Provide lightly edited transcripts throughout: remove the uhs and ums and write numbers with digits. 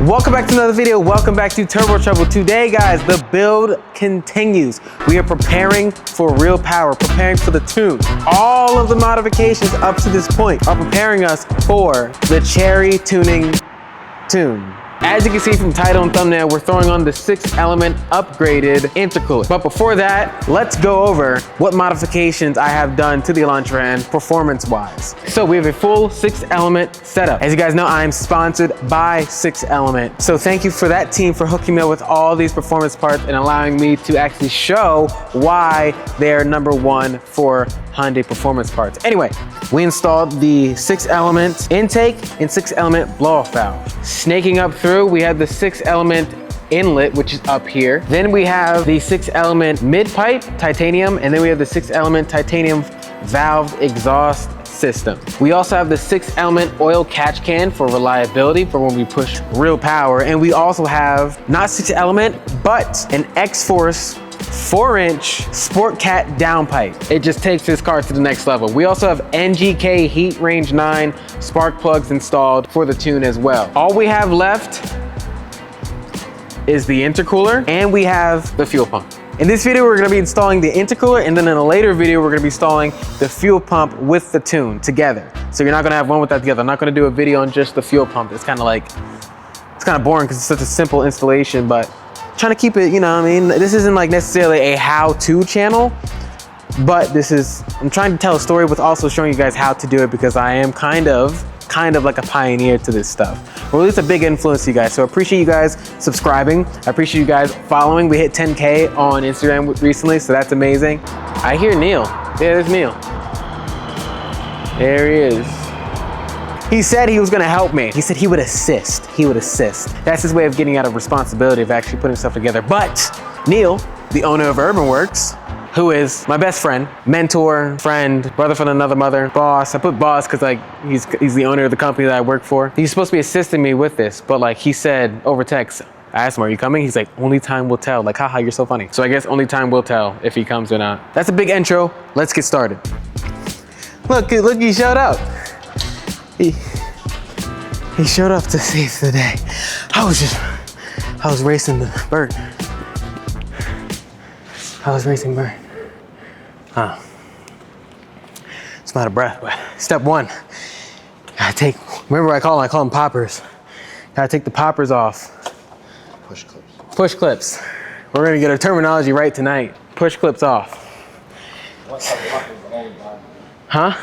Welcome back to another video. Welcome back to Turbo Trouble. Today, guys, the build continues. We are preparing for real power, preparing for the tune. All of the modifications up to this point are preparing us for the Cherry tuning tune. As you can see from title and thumbnail, we're throwing on the 6-element upgraded intercooler. But before that, let's go over what modifications I have done to the Elantra N performance-wise. So we have a full 6-element setup. As you guys know, I'm sponsored by 6-element. So thank you for that team for hooking me up with all these performance parts and allowing me to actually show why they're #1 for Hyundai performance parts. Anyway, we installed the 6-element intake and 6-element blow-off valve. Snaking up through, we have the 6-element inlet, which is up here. Then we have the 6-element mid-pipe, titanium, and then we have the 6-element titanium valve exhaust system. We also have the 6-element oil catch can for reliability for when we push real power. And we also have not 6-element, but an X-Force 4-inch Sport Cat downpipe. It just takes this car to the next level. We also have NGK Heat Range 9 spark plugs installed for the tune as well. All we have left is the intercooler, and we have the fuel pump. In this video, we're gonna be installing the intercooler, and then in a later video, we're gonna be installing the fuel pump with the tune together. So you're not gonna have one without the other. I'm not gonna do a video on just the fuel pump. It's kind of boring because it's such a simple installation, but trying to keep it, you know what I mean? This isn't like necessarily a how-to channel, but I'm trying to tell a story with also showing you guys how to do it, because I am kind of like a pioneer to this stuff, or at least a big influence to you guys. So I appreciate you guys subscribing. I appreciate you guys following. We hit 10K on Instagram recently, so that's amazing. I hear Neil. Yeah, there's Neil. There he is. He said he was gonna help me. He said he would assist. He would assist. That's his way of getting out of responsibility of actually putting stuff together. But Neil, the owner of Urban Works, who is my best friend, mentor, friend, brother from another mother, boss. I put boss because he's the owner of the company that I work for. He's supposed to be assisting me with this, but he said over text, I asked him, are you coming? He's like, only time will tell. Like, haha, you're so funny. So I guess only time will tell if he comes or not. That's a big intro. Let's get started. Look, he showed up. He showed up to save the day. I was racing the bird. I was racing bird. It's not a breath, but step one, remember I call them poppers. Gotta take the poppers off. Push clips. Push clips. We're gonna get our terminology right tonight. Push clips off. Huh?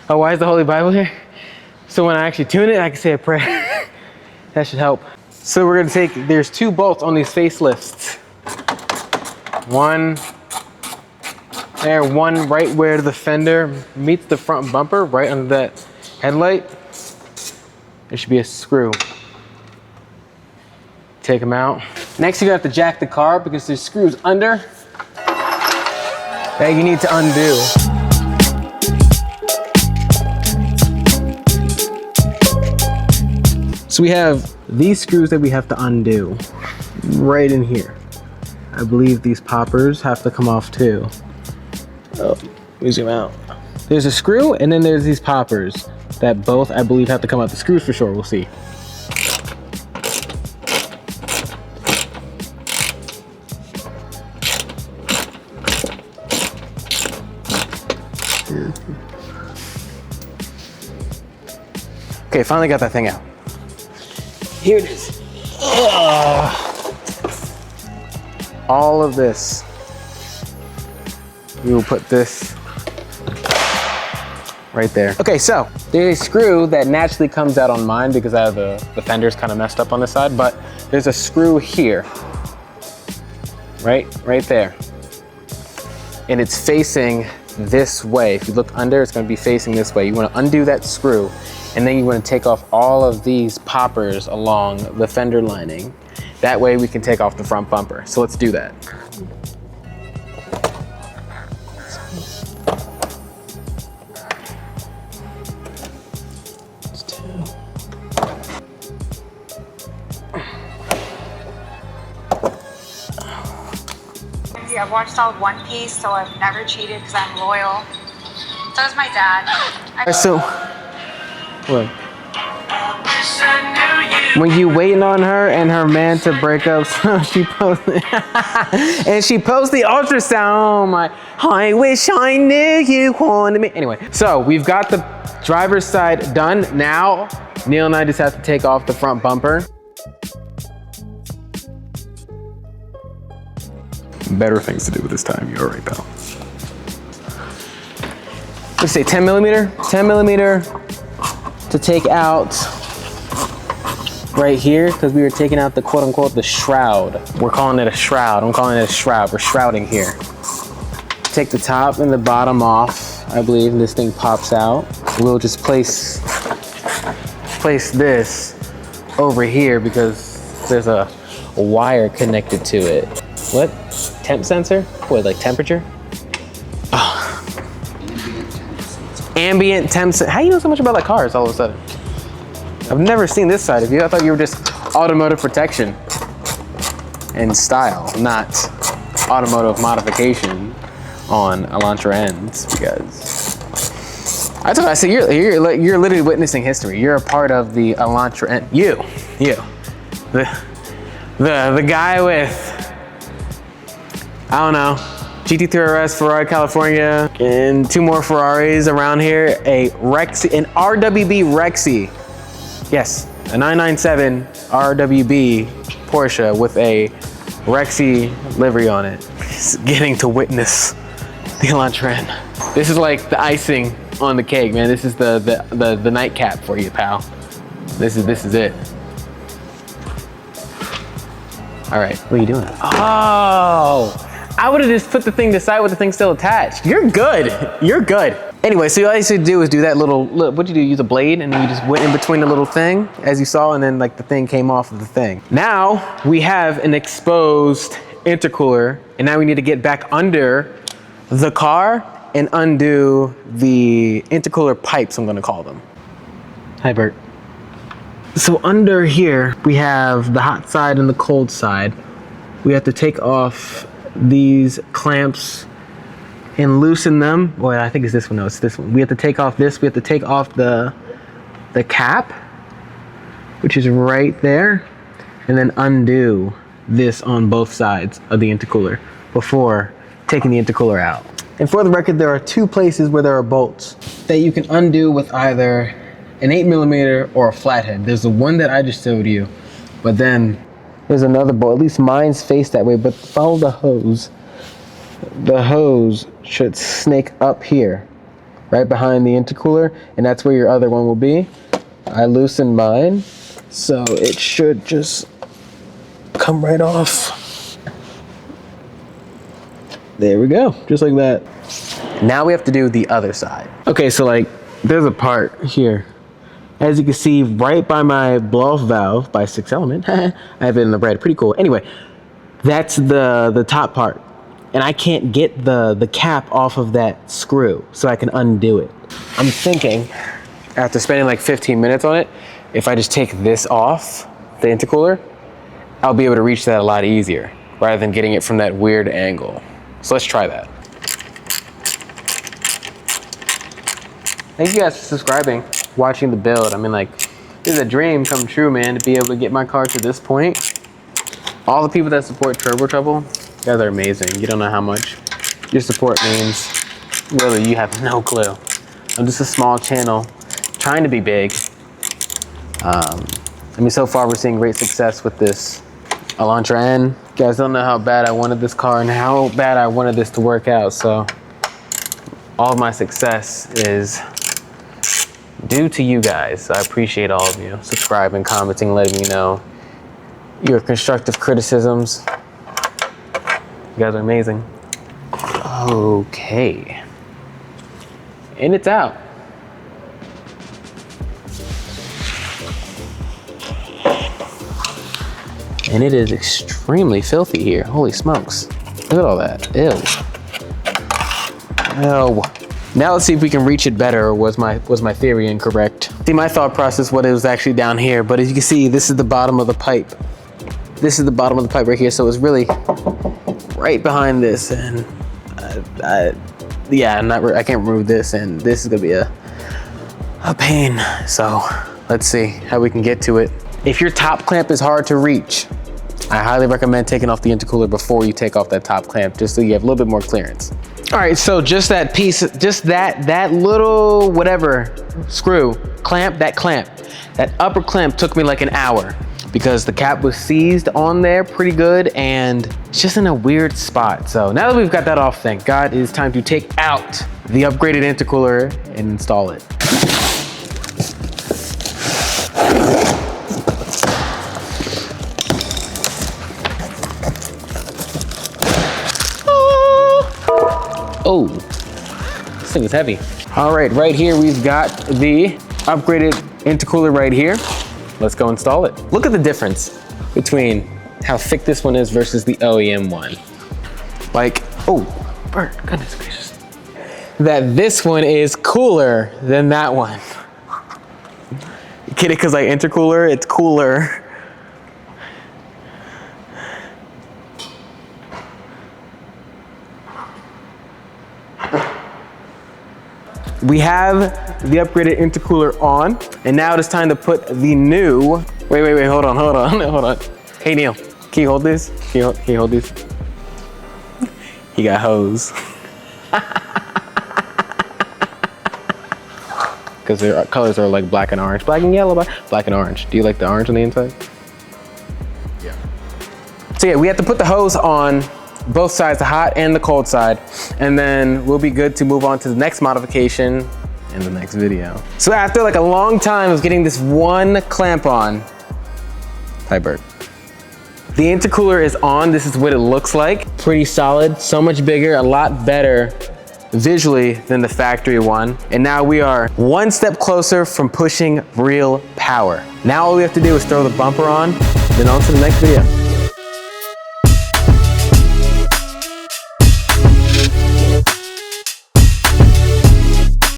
Oh, why is the Holy Bible here? So when I actually tune it, I can say a prayer. That should help. So we're gonna there's 2 bolts on these facelifts. One there, one right where the fender meets the front bumper, right under that headlight. There should be a screw. Take them out. Next, you have to jack the car because there's screws under that you need to undo. So we have these screws that we have to undo right in here. I believe these poppers have to come off too. Oh, let me zoom out. There's a screw, and then there's these poppers that both, I believe, have to come out. The screws for sure, we'll see. Okay, finally got that thing out. Here it is. All of this. We will put this right there. Okay, so there's a screw that naturally comes out on mine because I have the fender's kind of messed up on this side, but there's a screw here, right there. And it's facing this way. If you look under, it's gonna be facing this way. You wanna undo that screw, and then you wanna take off all of these poppers along the fender lining. That way we can take off the front bumper. So let's do that. I've watched all of One Piece, so I've never cheated because I'm loyal. So is my dad. So, what? When you waiting on her and her man to break up, so she posted, and she posts the ultrasound. Oh my, I wish I knew you wanted me. Anyway, so we've got the driver's side done. Now, Neil and I just have to take off the front bumper. Better things to do with this time. You're right, pal. Let's say 10 millimeter? 10 millimeter to take out right here, because we were taking out the quote unquote the shroud. We're calling it a shroud. I'm calling it a shroud. We're shrouding here. Take the top and the bottom off, I believe, and this thing pops out. We'll just place this over here because there's a wire connected to it. What? Temp sensor? What, like temperature? Oh. Ambient temp sensor. How do you know so much about like cars all of a sudden? I've never seen this side of you. I thought you were just automotive protection and style, not automotive modification on Elantra N's, because I said you're literally witnessing history. You're a part of the Elantra N. You, the guy with, I don't know, GT3 RS, Ferrari, California, and 2 more Ferraris around here. A Rexy, an RWB Rexy. Yes, a 997 RWB Porsche with a Rexy livery on it. Just getting to witness the Elantra N. This is like the icing on the cake, man. This is the nightcap for you, pal. This is it. All right, what are you doing? Oh, I would have just put the thing to the side with the thing still attached. You're good, you're good. Anyway, so all you should do is do that little, what'd you do? Use a blade and then you just went in between the little thing, as you saw, and then like the thing came off of the thing. Now we have an exposed intercooler, and now we need to get back under the car and undo the intercooler pipes, I'm gonna call them. Hi, Bert. So under here, we have the hot side and the cold side. We have to take off these clamps and loosen them. Well, I think it's this one. No, it's this one. We have to take off this. We have to take off the cap, which is right there, and then undo this on both sides of the intercooler before taking the intercooler out. And for the record, there are 2 places where there are bolts that you can undo with either an 8mm or a flathead. There's the one that I just showed you, but then there's another bolt. At least mine's faced that way, but follow the hose. The hose should snake up here, right behind the intercooler, and that's where your other one will be. I loosened mine, so it should just come right off. There we go, just like that. Now we have to do the other side. Okay, so like, there's a part here. As you can see, right by my blow-off valve by 6 Element, I have it in the red, pretty cool. Anyway, that's the top part. And I can't get the cap off of that screw, so I can undo it. I'm thinking, after spending like 15 minutes on it, if I just take this off, the intercooler, I'll be able to reach that a lot easier, rather than getting it from that weird angle. So let's try that. Thank you guys for subscribing, watching the build. I mean, like, this is a dream come true, man, to be able to get my car to this point. All the people that support Turbo Trouble, you guys are amazing. You don't know how much your support means. Really, you have no clue. I'm just a small channel trying to be big. I mean, so far we're seeing great success with this Elantra N. You guys don't know how bad I wanted this car and how bad I wanted this to work out. So all of my success is due to you guys. I appreciate all of you subscribing, commenting, letting me know your constructive criticisms. You guys are amazing. Okay. And it's out. And it is extremely filthy here. Holy smokes. Look at all that. Ew. No. Now let's see if we can reach it better, or was my theory incorrect? See, my thought process, what it was actually down here, but as you can see, this is the bottom of the pipe. This is the bottom of the pipe right here, so it's really right behind this, and yeah, I can't remove this, and this is gonna be a pain. So Let's see how we can get to it. If your top clamp is hard to reach, I highly recommend taking off the intercooler before you take off that top clamp, just so you have a little bit more clearance. All right, so just that piece, just that little whatever screw, that upper clamp took me like an hour because the cap was seized on there pretty good and it's just in a weird spot. So now that we've got that off, thank God, it is time to take out the upgraded intercooler and install it. Oh, this thing is heavy. All right, right here we've got the upgraded intercooler right here. Let's go install it. Look at the difference between how thick this one is versus the OEM one. Like, oh, Bert, goodness gracious. That this one is cooler than that one. You kidding? Because like intercooler, it's cooler. We have the upgraded intercooler on, and now it is time to put the new, wait, hold on. Hey Neil, can you hold this? Can you hold this? He got hose. Because their colors are like black and orange. Black and yellow, black and orange. Do you like the orange on the inside? Yeah. So yeah, we have to put the hose on both sides, the hot and the cold side, and then we'll be good to move on to the next modification in the next video. So after like a long time of getting this one clamp on, hi Bert. The intercooler is on, this is what it looks like. Pretty solid, so much bigger, a lot better visually than the factory one. And now we are one step closer from pushing real power. Now all we have to do is throw the bumper on, then on to the next video.